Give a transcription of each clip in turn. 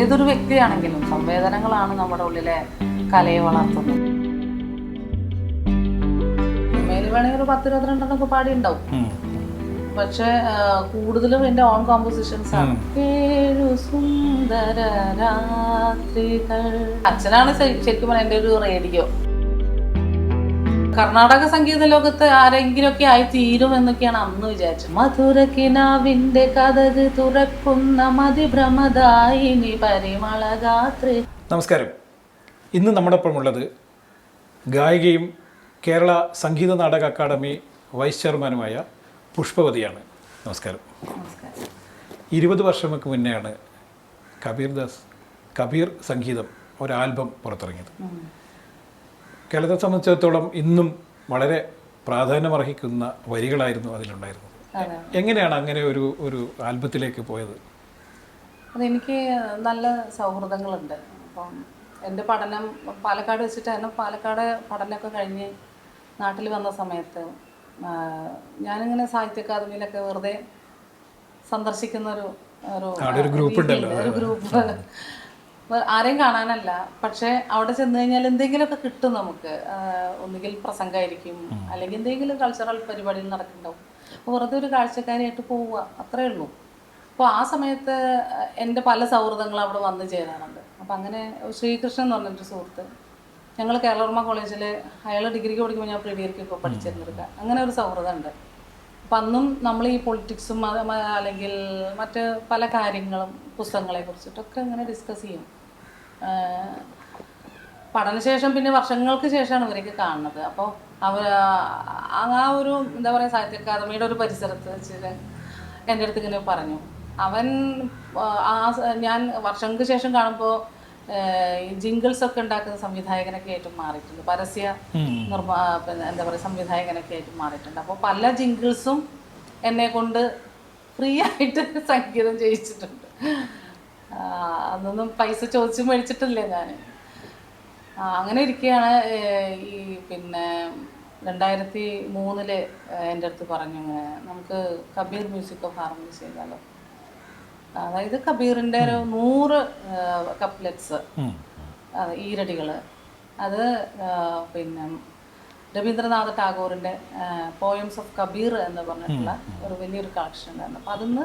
ഏതൊരു വ്യക്തിയാണെങ്കിലും സംവേദനങ്ങളാണ് നമ്മുടെ ഉള്ളിലെ കലയെ വളർത്തുന്നത്. മേല് വേണമെങ്കിൽ ഒരു 10-22 പാടിയുണ്ടാവും, പക്ഷെ കൂടുതലും എൻ്റെ ഓൺ കോമ്പോസിഷൻസ് ആണ്. 7 സുന്ദര രാത്രികൾ. അച്ഛനാണ് ശരിക്കും പറഞ്ഞാൽ എൻ്റെ ഒരു റേഡിയോ. കർണാടക സംഗീത ലോകത്ത് ആരെങ്കിലുമൊക്കെ ആയി തീരും എന്നൊക്കെയാണ് അന്ന് വിചാരിച്ചത്. മധുരക്കിനാവിന്റെ കഥക് തുറക്കുന്ന മതിഭ്രമദായിനി പരിമളഗാത്രി. നമസ്കാരം. ഇന്ന് നമ്മോടൊപ്പമുള്ളത് ഗായികയും കേരള സംഗീത നാടക അക്കാദമി വൈസ് ചെയർമാനുമായ പുഷ്പവതിയാണ്. നമസ്കാരം. 20 വർഷങ്ങൾക്ക് മുന്നെയാണ് കബീർ സംഗീതം ഒരു ആൽബം പുറത്തിറങ്ങിയത്. കേരളത്തെ സംബന്ധിച്ചിടത്തോളം ഇന്നും വളരെ പ്രാധാന്യമർഹിക്കുന്ന വരികളായിരുന്നു അതിലുണ്ടായിരുന്നത്. എങ്ങനെയാണ് അങ്ങനെ ഒരു ആൽബത്തിലേക്ക് പോയത്? അതെനിക്ക് നല്ല സൗഹൃദങ്ങളുണ്ട്. അപ്പം എൻ്റെ പഠനം പാലക്കാട് വെച്ചിട്ടായിരുന്നു. പാലക്കാട് പഠനമൊക്കെ കഴിഞ്ഞ് നാട്ടിൽ വന്ന സമയത്ത് ഞാനിങ്ങനെ സാഹിത്യ അക്കാദമിയിലൊക്കെ വെറുതെ സന്ദർശിക്കുന്ന ഒരു ഗ്രൂപ്പ്, ആരെയും കാണാനല്ല, പക്ഷെ അവിടെ ചെന്ന് കഴിഞ്ഞാൽ എന്തെങ്കിലുമൊക്കെ കിട്ടും നമുക്ക്. ഒന്നുകിൽ പ്രസംഗമായിരിക്കും, അല്ലെങ്കിൽ എന്തെങ്കിലും കൾച്ചറൽ പരിപാടികൾ നടക്കുന്നുണ്ടാവും. അപ്പോൾ വെറുതെ ഒരു കാഴ്ചക്കാരായിട്ട് പോവുക, അത്രേ ഉള്ളൂ. അപ്പോൾ ആ സമയത്ത് എൻ്റെ പല സൗഹൃദങ്ങളും അവിടെ വന്ന് ചേരാറുണ്ട്. അപ്പം അങ്ങനെ ശ്രീകൃഷ്ണൻ എന്ന് പറഞ്ഞൊരു സുഹൃത്ത്, ഞങ്ങൾ കേരളവർമ്മ കോളേജിൽ, അയാൾ ഡിഗ്രിക്ക് പഠിക്കുമ്പോൾ ഞാൻ പ്രീഡിയർക്കൊക്കെ പഠിച്ചിരുന്നത്. അങ്ങനെ ഒരു സൗഹൃദമുണ്ട്. അപ്പം അന്നും നമ്മൾ ഈ പൊളിറ്റിക്സും അല്ലെങ്കിൽ മറ്റ് പല കാര്യങ്ങളും പുസ്തകങ്ങളെ കുറിച്ചിട്ടൊക്കെ അങ്ങനെ ഡിസ്കസ് ചെയ്യും. പഠനശേഷം പിന്നെ വർഷങ്ങൾക്ക് ശേഷമാണ് ഇവരൊക്കെ കാണുന്നത്. അപ്പോൾ ആ ഒരു എന്താ പറയുക, സാഹിത്യ അക്കാദമിയുടെ ഒരു പരിസരത്ത് വെച്ചിട്ട് എൻ്റെ അടുത്ത് ഇങ്ങനെ പറഞ്ഞു. ഞാൻ വർഷങ്ങൾക്ക് ശേഷം കാണുമ്പോൾ ജിങ്കിൾസൊക്കെ ഉണ്ടാക്കുന്ന സംവിധായകനൊക്കെ ആയിട്ട് മാറിയിട്ടുണ്ട്, പരസ്യ എന്താ പറയുക സംവിധായകനൊക്കെ ആയിട്ട് മാറിയിട്ടുണ്ട്. അപ്പോൾ പല ജിങ്കിൾസും എന്നെ കൊണ്ട് ഫ്രീ ആയിട്ട് സംഗീതം ചെയ്യിച്ചിട്ടുണ്ട്. അതൊന്നും പൈസ ചോദിച്ചു മേടിച്ചിട്ടില്ല ഞാൻ. അങ്ങനെ ഇരിക്കുകയാണ് ഈ 2003 എൻ്റെ അടുത്ത് പറഞ്ഞു, നമുക്ക് കബീർ മ്യൂസിക് ഓഫ് ഹാർമണി ചെയ്താലോ. അതായത് കബീറിൻ്റെ ഒരു 100 കപ്ലെറ്റ്സ്, ഈരടികൾ, അത് രവീന്ദ്രനാഥ ടാഗോറിൻ്റെ പോയംസ് ഓഫ് കബീർ എന്ന് പറഞ്ഞിട്ടുള്ള ഒരു വലിയൊരു കളക്ഷൻ ഉണ്ടായിരുന്നു. അപ്പം അതിന്ന്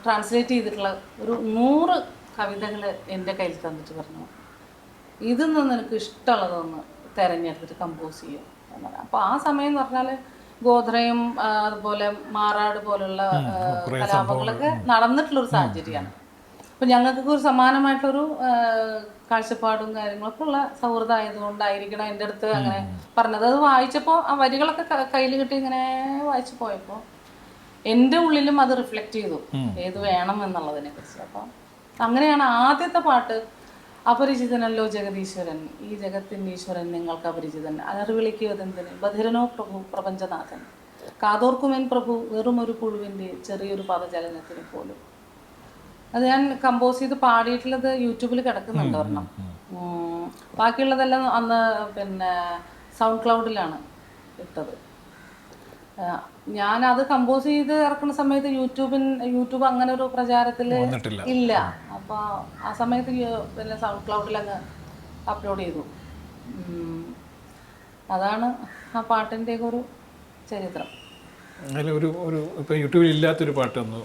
ട്രാൻസ്ലേറ്റ് ചെയ്തിട്ടുള്ള ഒരു 100 കവിതകൾ എൻ്റെ കയ്യിൽ തന്നിട്ട് പറഞ്ഞു, ഇതിൽ നിന്ന് എനിക്ക് ഇഷ്ടമുള്ളതൊന്ന് തിരഞ്ഞെടുത്തിട്ട് കമ്പോസ് ചെയ്യും എന്നാണ്. അപ്പോൾ ആ സമയം എന്ന് പറഞ്ഞാൽ ഗോത്രയും അതുപോലെ മാറാട് പോലുള്ള കലാപങ്ങളൊക്കെ നടന്നിട്ടുള്ളൊരു സാഹചര്യമാണ്. അപ്പം ഞങ്ങൾക്കൊക്കെ ഒരു സമാനമായിട്ടൊരു കാഴ്ചപ്പാടും കാര്യങ്ങളൊക്കെ ഉള്ള സൗഹൃദമായതുകൊണ്ടായിരിക്കണം എൻ്റെ അടുത്ത് അങ്ങനെ പറഞ്ഞത്. അത് വായിച്ചപ്പോൾ ആ വരികളൊക്കെ കയ്യിൽ കിട്ടി ഇങ്ങനെ വായിച്ചു പോയപ്പോൾ എൻ്റെ ഉള്ളിലും അത് റിഫ്ലക്റ്റ് ചെയ്തു, ഏത് വേണം എന്നുള്ളതിനെ കുറിച്ച്. അപ്പം അങ്ങനെയാണ് ആദ്യത്തെ പാട്ട്, അപരിചിതനല്ലോ ജഗദീശ്വരൻ, ഈ ജഗത്തിൻ്റെ ഈശ്വരൻ നിങ്ങൾക്ക് അപരിചിതൻ, അലറിവിളിക്കുവതെന്തിന് ബധിരനോ പ്രഭു പ്രപഞ്ചനാഥൻ, കാതോർക്കുമെൻ പ്രഭു വെറും ഒരു പുഴുവിൻ്റെ ചെറിയൊരു പദചലനത്തിന് പോലും. അത് ഞാൻ കമ്പോസ് ചെയ്ത് പാടിയിട്ടുള്ളത് യൂട്യൂബിൽ കിടക്കുന്നുണ്ട് ഒരെണ്ണം. ബാക്കിയുള്ളതെല്ലാം അന്ന് സൗണ്ട് ക്ലൗഡിലാണ് ഇട്ടത്. ഞാനത് കമ്പോസ് ചെയ്ത് ഇറക്കുന്ന സമയത്ത് യൂട്യൂബ് അങ്ങനെ ഒരു പ്രചാരത്തിൽ ഇല്ല. അപ്പോൾ ആ സമയത്ത് സൗണ്ട് ക്ലൗഡിൽ അങ്ങ് അപ്ലോഡ് ചെയ്തു. അതാണ് ആ പാട്ടിൻ്റെ ഒരു ചരിത്രം. ഇപ്പം യൂട്യൂബിൽ ഇല്ലാത്തൊരു പാട്ടൊന്നു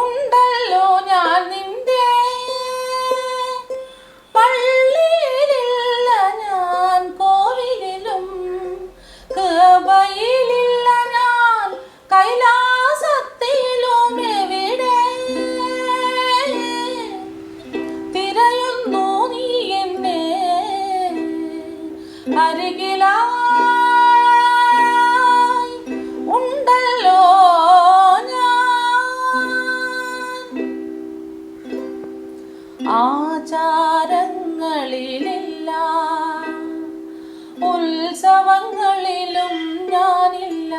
ഉണ്ടല്ലോ ഞാൻ നിന്റെ പള്ളിയിലില്ല, ഞാൻ കോവിലിലും കബയിലില്ല, ഞാൻ കൈലാസത്തിലും എവിടെ തിരയുന്നു നീ എന്നെ അരികിലാ ആചാരങ്ങളിലില്ല, ഉത്സവങ്ങളിലും ഞാനില്ല,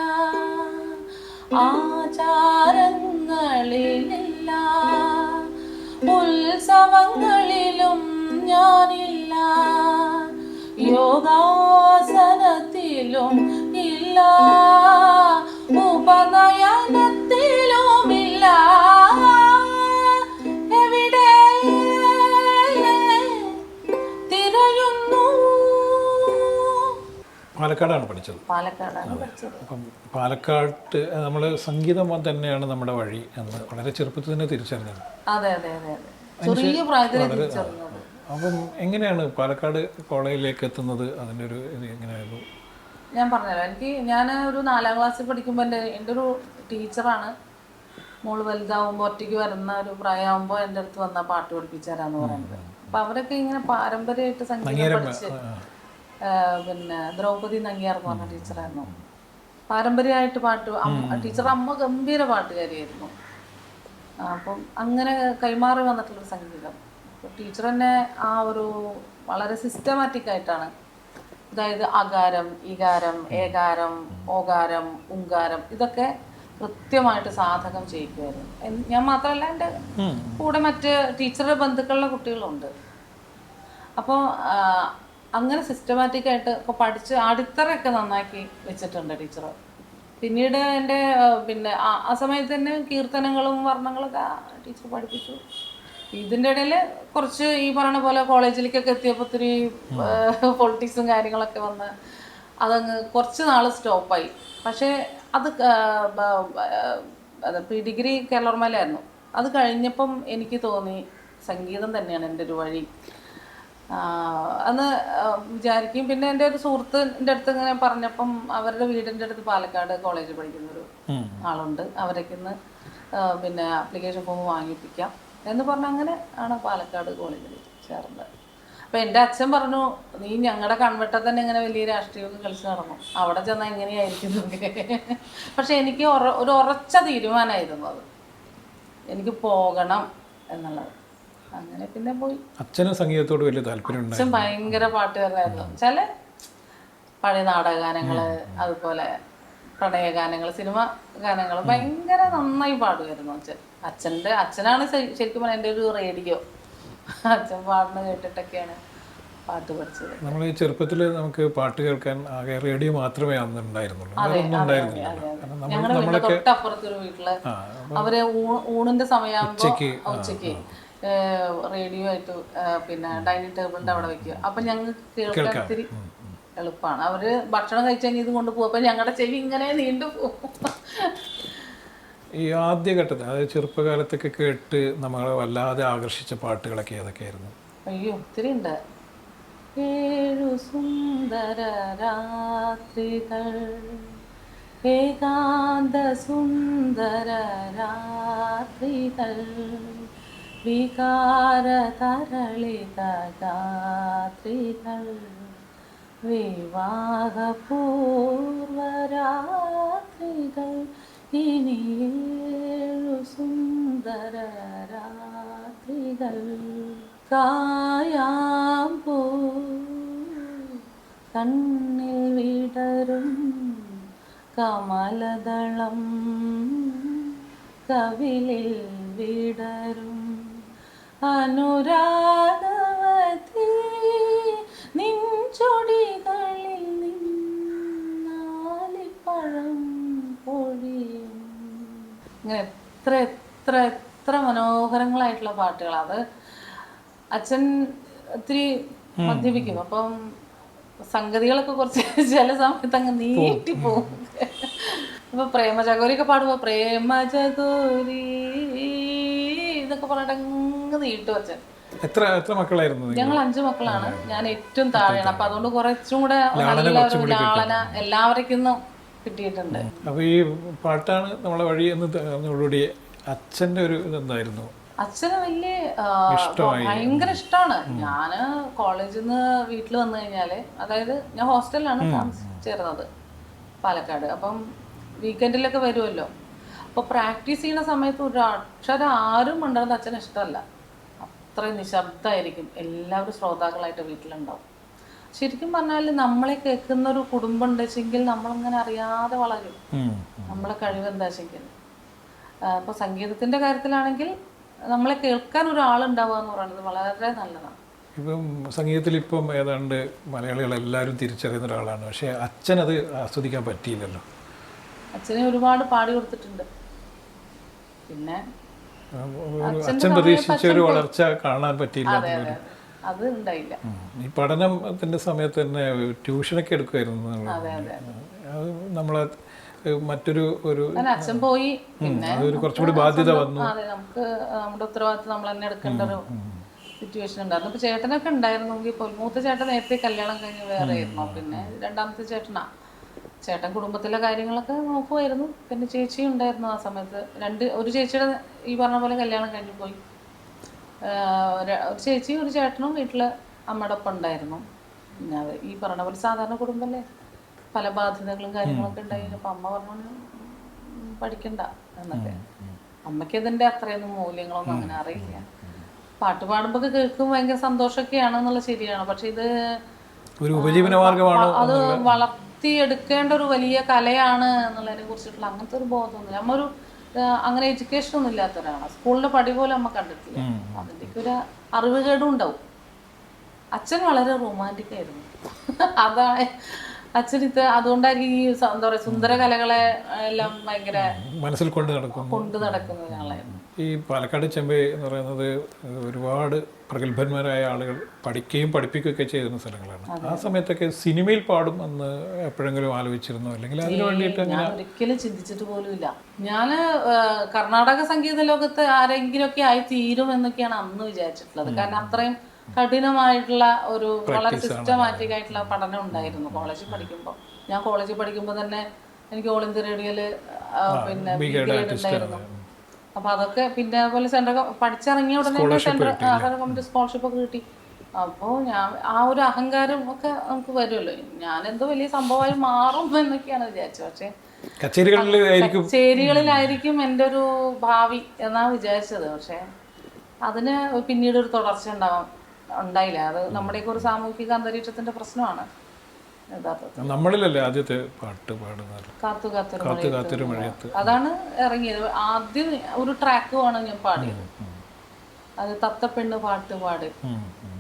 ആചാരങ്ങളിലില്ല, ഉത്സവങ്ങളിലും ഞാനില്ല, യോഗാസനത്തിലും ഇല്ല, ഉപനയനത്തിലുമില്ല, എവിടെ തിരയുന്നു. പാലക്കാടാണ് പഠിച്ചത്. പാലക്കാടാണ് പഠിച്ചത്. അപ്പം പാലക്കാട്ട് നമ്മൾ സംഗീതം തന്നെയാണ് നമ്മുടെ വഴി എന്ന് വളരെ ചെറുപ്പത്തിൽ തന്നെ തിരിച്ചറിഞ്ഞത്. അതെ അതെ അതെ അതെ, ചെറിയ പ്രായത്തിൽ തിരിച്ചറിഞ്ഞത്. അപ്പം എങ്ങനെയാണ് പാലക്കാട് കോളേജിലേക്ക് എത്തുന്നത്? അതിൻ്റെ ഒരു ഇത് എങ്ങനെയായിരുന്നു? ഞാൻ പറഞ്ഞല്ലോ, ഞാൻ ഒരു 4ാം ക്ലാസ്സിൽ പഠിക്കുമ്പോൾ എൻ്റെ ഒരു ടീച്ചറാണ് മോള് വലുതാവുമ്പോൾ ഒറ്റയ്ക്ക് വരുന്ന ഒരു പ്രായമാകുമ്പോൾ എൻ്റെ അടുത്ത് വന്നാൽ പാട്ട് പഠിപ്പിച്ചു തരാമെന്ന് പറയുന്നത്. അപ്പം അവരൊക്കെ ഇങ്ങനെ പാരമ്പര്യമായിട്ട് സംഗീതം പഠിച്ച്, പിന്നെ ദ്രൗപദി നങ്ങിയാർ എന്ന് പറഞ്ഞ ടീച്ചറായിരുന്നു. പാരമ്പര്യമായിട്ട് പാട്ട്, ടീച്ചർ അമ്മ ഗംഭീര പാട്ടുകാരിയായിരുന്നു. അപ്പം അങ്ങനെ കൈമാറി വന്നിട്ടുള്ളൊരു സംഗീതം. ടീച്ചർ തന്നെ ആ ഒരു വളരെ സിസ്റ്റമാറ്റിക് ആയിട്ടാണ്, അതായത് അകാരം, ഇകാരം, ഏകാരം, ഓകാരം, ഉങ്കാരം ഇതൊക്കെ കൃത്യമായിട്ട് സാധകം ചെയ്യിക്കുമായിരുന്നു. ഞാൻ മാത്രമല്ല, എൻ്റെ കൂടെ മറ്റ് ടീച്ചറുടെ ബന്ധുക്കളുടെ കുട്ടികളുണ്ട്. അപ്പോൾ അങ്ങനെ സിസ്റ്റമാറ്റിക് ആയിട്ട് ഒക്കെ പഠിച്ച് അടിത്തറയൊക്കെ നന്നാക്കി വെച്ചിട്ടുണ്ട് ടീച്ചർ. പിന്നീട് എൻ്റെ പിന്നെ ആ സമയത്ത് തന്നെ കീർത്തനങ്ങളും വർണ്ണങ്ങളൊക്കെ ടീച്ചർ പഠിപ്പിച്ചു. ഇതിൻ്റെ ഇടയിൽ കുറച്ച് ഈ പറയുന്ന പോലെ കോളേജിലേക്കൊക്കെ എത്തിയപ്പോൾ ഒത്തിരി പൊളിറ്റിക്സും കാര്യങ്ങളൊക്കെ വന്ന് അതങ്ങ് കുറച്ച് നാൾ സ്റ്റോപ്പായി. പക്ഷേ അത് പ്രീ ഡിഗ്രി കേരളോർമയിലായിരുന്നു. അത് കഴിഞ്ഞപ്പം എനിക്ക് തോന്നി സംഗീതം തന്നെയാണ് എൻ്റെ ഒരു വഴി അന്ന് വിചാരിക്കും. പിന്നെ എൻ്റെ ഒരു സുഹൃത്തിൻ്റെ അടുത്ത് ഇങ്ങനെ പറഞ്ഞപ്പം അവരുടെ വീടിൻ്റെ അടുത്ത് പാലക്കാട് കോളേജിൽ പഠിക്കുന്നൊരു ആളുണ്ട്, അവരൊക്കെ ഇന്ന് പിന്നെ ആപ്ലിക്കേഷൻ ഫോം വാങ്ങിപ്പിക്കാം എന്ന് പറഞ്ഞാൽ അങ്ങനെ ആണ് പാലക്കാട് കോളേജിൽ ചേർന്നത്. അപ്പം എൻ്റെ അച്ഛൻ പറഞ്ഞു, നീ ഞങ്ങളുടെ കൺവെട്ടത്തിൽ തന്നെ ഇങ്ങനെ വലിയ രാഷ്ട്രീയമൊക്കെ കളിച്ച് നടന്നു, അവിടെ ചെന്നാൽ എങ്ങനെയായിരിക്കും. പക്ഷെ എനിക്ക് ഒരു ഉറച്ച തീരുമാനമായിരുന്നു അത്, എനിക്ക് പോകണം എന്നുള്ളത്. അങ്ങനെ പിന്നെ പോയി. അച്ഛനും സംഗീതത്തോട് വലിയ താല്പര്യം. അച്ഛൻ ഭയങ്കര പാട്ടുകാരനായിരുന്നു. ചില പഴയ നാടകഗാനങ്ങള്, അതുപോലെ പ്രണയഗാനങ്ങൾ, സിനിമ ഗാനങ്ങൾ ഭയങ്കര നന്നായി പാടുമായിരുന്നു അച്ഛൻ. അച്ഛനാണ് ശരിക്കും പറഞ്ഞാൽ എൻ്റെ ഒരു റേഡിയോ. അച്ഛൻ പാടുന്ന കേട്ടിട്ടൊക്കെയാണ് പാട്ട് പഠിച്ചത്. നമ്മൾ ഈ ചെറുപ്പത്തിൽ നമുക്ക് പാട്ട് കേൾക്കാൻ ആകെ റേഡിയോ മാത്രമേ അന്ന് ഉണ്ടായിരുന്നുള്ളൂ. ഞങ്ങളുടെ വീട്ടിൽ തൊട്ടപ്പുറത്തൊരു വീട്ടില് അവര് ഊണിന്റെ സമയമാകുമ്പോ ഉച്ചക്ക് റേഡിയോ ആയിട്ട് പിന്നെ ഡൈനിങ് ടേബിളിന്റെ അവിടെ വെക്കുക. അപ്പൊ ഞങ്ങൾക്ക് കേൾക്കാൻ ഒത്തിരി എളുപ്പമാണ്. അവര് ഭക്ഷണം കഴിച്ചു കഴിഞ്ഞ് ഇത് കൊണ്ടുപോകും. അപ്പൊ ഞങ്ങളുടെ ചെവി ഇങ്ങനെ നീണ്ടു പോകും. ഈ ആദ്യഘട്ടത്തിൽ, അതായത് ചെറുപ്പകാലത്തൊക്കെ കേട്ട് നമ്മളെ വല്ലാതെ ആകർഷിച്ച പാട്ടുകളൊക്കെ ഏതൊക്കെയായിരുന്നു? അയ്യോ, ഒത്തിരി ഉണ്ട്. 7 സുന്ദര രാത്രികൾ, ഏകാന്ത സുന്ദര രാത്രികൾ, വികാര തരളിത രാത്രികൾ, വിവാഹപൂർവരാത്രികൾ, ഇനി 7 സുന്ദര രാത്രികൾ, കായാമ്പൂ കണ്ണിൽ വിടരും കമലദളം കവിളിൽ വിടരും അനുരാഗവതി നിൻചൊടികളിൽ നിന്നാലിപ്പഴം പൊഴിയും. ഇങ്ങനെ എത്ര എത്ര എത്ര മനോഹരങ്ങളായിട്ടുള്ള പാട്ടുകളാണ്. അത് അച്ഛൻ ഒത്തിരി മദ്യപിക്കും. അപ്പം സംഗതികളൊക്കെ കുറച്ച് ചില സമയത്ത് അങ്ങ് നീട്ടിപ്പോവും. അപ്പൊ പ്രേമചകോരിയൊക്കെ പാടുമ്പോ പ്രേമചകോരി ഇതൊക്കെ പറഞ്ഞിട്ട് അങ്ങ് നീട്ടും അച്ഛൻ. എത്ര മക്കളായിരുന്നു? ഞങ്ങൾ 5 മക്കളാണ്. ഞാൻ ഏറ്റവും താഴെയാണ്. അപ്പൊ അതുകൊണ്ട് കുറച്ചും കൂടെ ലാളന എല്ലാവർക്കും കിട്ടിയിട്ടുണ്ട്. അപ്പൊ ഈ പാട്ടാണ് നമ്മളെ വഴി എന്ന് പറഞ്ഞോടുകൂടി അച്ഛൻ്റെ ഒരു ഇതെന്തായിരുന്നു? അച്ഛന് വലിയ ഭയങ്കര ഇഷ്ടമാണ്. ഞാൻ കോളേജിൽ നിന്ന് വീട്ടിൽ വന്നു കഴിഞ്ഞാല്, അതായത് ഞാൻ ഹോസ്റ്റലിലാണ് ചേർന്നത് പാലക്കാട്. അപ്പം വീക്കെൻഡിലൊക്കെ വരുമല്ലോ. അപ്പോൾ പ്രാക്ടീസ് ചെയ്യുന്ന സമയത്ത് ഒരു അക്ഷരം ആരും ഉണ്ടാകുന്ന അച്ഛന് ഇഷ്ടമല്ല. അത്രയും നിശബ്ദമായിരിക്കും. എല്ലാവരും ശ്രോതാക്കളായിട്ട് വീട്ടിലുണ്ടാവും. ശരിക്കും പറഞ്ഞാൽ നമ്മളെ കേൾക്കുന്ന ഒരു കുടുംബം ഉണ്ടെങ്കിൽ നമ്മളിങ്ങനെ അറിയാതെ വളരും. നമ്മളെ കഴിവ് എന്താ വെച്ചെങ്കിൽ. അപ്പോൾ സംഗീതത്തിൻ്റെ കാര്യത്തിലാണെങ്കിൽ നമ്മളെ കേൾക്കാൻ ഒരാളുണ്ടാവുക എന്ന് പറയുന്നത് വളരെ നല്ലതാണ്. ഇപ്പം സംഗീതത്തിൽ ഇപ്പം ഏതാണ്ട് മലയാളികളെല്ലാവരും തിരിച്ചറിയുന്ന ഒരാളാണ്. പക്ഷേ അച്ഛനത് ആസ്വദിക്കാൻ പറ്റിയില്ലല്ലോ. അച്ഛനെ ഒരുപാട് പാടി കൊടുത്തിട്ടുണ്ട്. പിന്നെ അച്ഛൻ പ്രതീക്ഷിച്ച ഒരു വളർച്ച കാണാൻ പറ്റിയില്ല. അതെ അതെ അതെ, അത് ഉണ്ടായില്ല. ഈ പഠനത്തിൻ്റെ സമയത്ത് തന്നെ ട്യൂഷനൊക്കെ എടുക്കുമായിരുന്നു. അതെ അതെ, അത് നമ്മളെ മറ്റൊരു ഒരു അച്ഛൻ പോയി. പിന്നെ അതൊരു കുറച്ചുകൂടി ബാധ്യത വന്നു. അതെ, നമുക്ക് നമ്മുടെ ഉത്തരവാദിത്വം നമ്മൾ തന്നെ എടുക്കേണ്ട ഒരു സിറ്റുവേഷൻ ഉണ്ടായിരുന്നു. ഇപ്പൊ ചേട്ടനൊക്കെ ഉണ്ടായിരുന്നെങ്കിൽ പോലും മൂത്ത ചേട്ടൻ നേരത്തെ കല്യാണം കഴിഞ്ഞ് വേറെ ആയിരുന്നു. പിന്നെ രണ്ടാമത്തെ ചേട്ടൻ കുടുംബത്തിലെ കാര്യങ്ങളൊക്കെ നോക്കുമായിരുന്നു. പിന്നെ ചേച്ചിയും ഉണ്ടായിരുന്നു ആ സമയത്ത്. ഒരു ചേച്ചിയുടെ ഈ പറഞ്ഞ പോലെ കല്യാണം കഴിഞ്ഞു പോയി. ഒരു ചേച്ചിയും ഒരു ചേട്ടനും വീട്ടിൽ അമ്മയുടെ ഒപ്പം ഉണ്ടായിരുന്നു. പിന്നെ അത് ഈ പറഞ്ഞ പോലെ സാധാരണ കുടുംബമല്ലേ, പല ബാധ്യതകളും കാര്യങ്ങളൊക്കെ ഉണ്ടായിരുന്നു. അമ്മ പറഞ്ഞു പഠിക്കണ്ട എന്നൊക്കെ. അമ്മയ്ക്ക് ഇതിൻ്റെ അത്രയൊന്നും മൂല്യങ്ങളൊന്നും അങ്ങനെ അറിയില്ല. പാട്ട് പാടുമ്പോൾ കേൾക്കും ഭയങ്കര സന്തോഷമൊക്കെയാണെന്നുള്ള ശരിയാണ്. പക്ഷെ ഇത് ഒരു ഉപജീവന മാർഗമാണ്. അത് വളർത്തിയെടുക്കേണ്ട ഒരു വലിയ കലയാണ് എന്നുള്ളതിനെ കുറിച്ചിട്ടുള്ള അങ്ങനത്തെ ഒരു ബോധമൊന്നുമില്ല. അമ്മ ഒരു അങ്ങനെ എഡ്യൂക്കേഷൻ ഒന്നും ഇല്ലാത്ത ഒരാളാണ്. സ്കൂളിലെ പടി പോലും അമ്മ കണ്ടിട്ടില്ല. അതിൻ്റെയൊക്കെ ഒരു അറിവുകേടും ഉണ്ടാവും. അച്ഛൻ വളരെ റൊമാൻറ്റിക് ആയിരുന്നു. അതാണ് അച്ഛൻ അതുകൊണ്ടായിരിക്കും ഈ എന്താ പറയുക സുന്ദര കലകളെ എല്ലാം ഭയങ്കര മനസ്സിൽ കൊണ്ട് നടക്കുന്ന ഒരാളായിരുന്നു. ഈ പാലക്കാട് ചെമ്പൈ എന്ന് പറയുന്നത് ഒരുപാട് പ്രഗത്ഭന്മാരായ ആളുകൾ പഠിക്കുകയും പഠിപ്പിക്കുകയൊക്കെ ചെയ്യുന്ന സ്ഥലങ്ങളാണ്. ആ സമയത്തൊക്കെ സിനിമയിൽ പാടും എന്ന് എപ്പോഴെങ്കിലും ആലോചിച്ചിരുന്നോ? അല്ലെങ്കിൽ അതിനു വേണ്ടിയിട്ട് ഞാൻ ഒരിക്കലും ചിന്തിച്ചിട്ട് പോലും ഇല്ല. ഞാൻ കർണാടക സംഗീത ലോകത്ത് ആരെങ്കിലുമൊക്കെ ആയി തീരും എന്നൊക്കെയാണ് അന്ന് വിചാരിച്ചിട്ടുള്ളത്. കാരണം അത്രയും കഠിനമായിട്ടുള്ള ഒരു വളരെ സിസ്റ്റമാറ്റിക് ആയിട്ടുള്ള പഠനം ഉണ്ടായിരുന്നു കോളേജിൽ പഠിക്കുമ്പോൾ. ഞാൻ കോളേജിൽ പഠിക്കുമ്പോൾ തന്നെ എനിക്ക് ഓൾ ഇന്ത്യ റേഡിയോയിൽ പിന്നെ ഗ്രേഡ് ഉണ്ടായിരുന്നു. അപ്പോൾ അതൊക്കെ പിന്നെ അതുപോലെ സെൻട്രൽ പഠിച്ചിറങ്ങിയ ഉടനെ സെൻട്രൽ ഗവൺമെൻറ് സ്കോളർഷിപ്പ് ഒക്കെ കിട്ടി. അപ്പോൾ ഞാൻ ആ ഒരു അഹങ്കാരം ഒക്കെ നമുക്ക് വരുമല്ലോ, ഞാനെന്തോ വലിയ സംഭവമായി മാറും എന്നൊക്കെയാണ് വിചാരിച്ചത്. പക്ഷേ കച്ചേരികളിലായിരിക്കും എൻ്റെ ഒരു ഭാവി എന്നാണ് വിചാരിച്ചത്. പക്ഷേ അതിന് പിന്നീട് ഒരു തുടർച്ച ഉണ്ടായില്ല. അത് നമ്മുടെയൊക്കെ ഒരു സാമൂഹിക അന്തരീക്ഷത്തിൻ്റെ പ്രശ്നമാണ്. നമ്മളിലല്ലേ ആദ്യത്തെ പാട്ട് പാടുന്നത് കാത്തൊരു മഴയത്ത്, അതാണ് ഇറങ്ങിയത്. ആദ്യം ഒരു ട്രാക്കുമാണ് ഞാൻ പാടിയത്. അത് തത്തപ്പെണ്ണ് പാട്ടുപാട്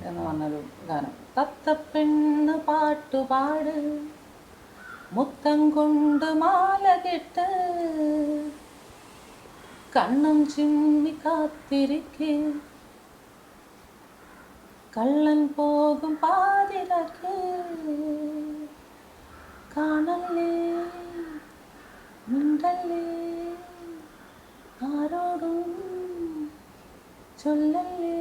എന്ന് പറഞ്ഞൊരു ഗാനം. തത്തപ്പെണ്ണ് പാട്ടുപാട് മുത്തം കൊണ്ട് മാല കെട്ട് കണ്ണും ചിമ്മി കാത്തിരിക്കെ കള്ളൻ പോകും പാതിരക്ക് കാണല്ലേ മിണ്ടല്ലേ ആരോടും ചൊല്ലല്ലേ.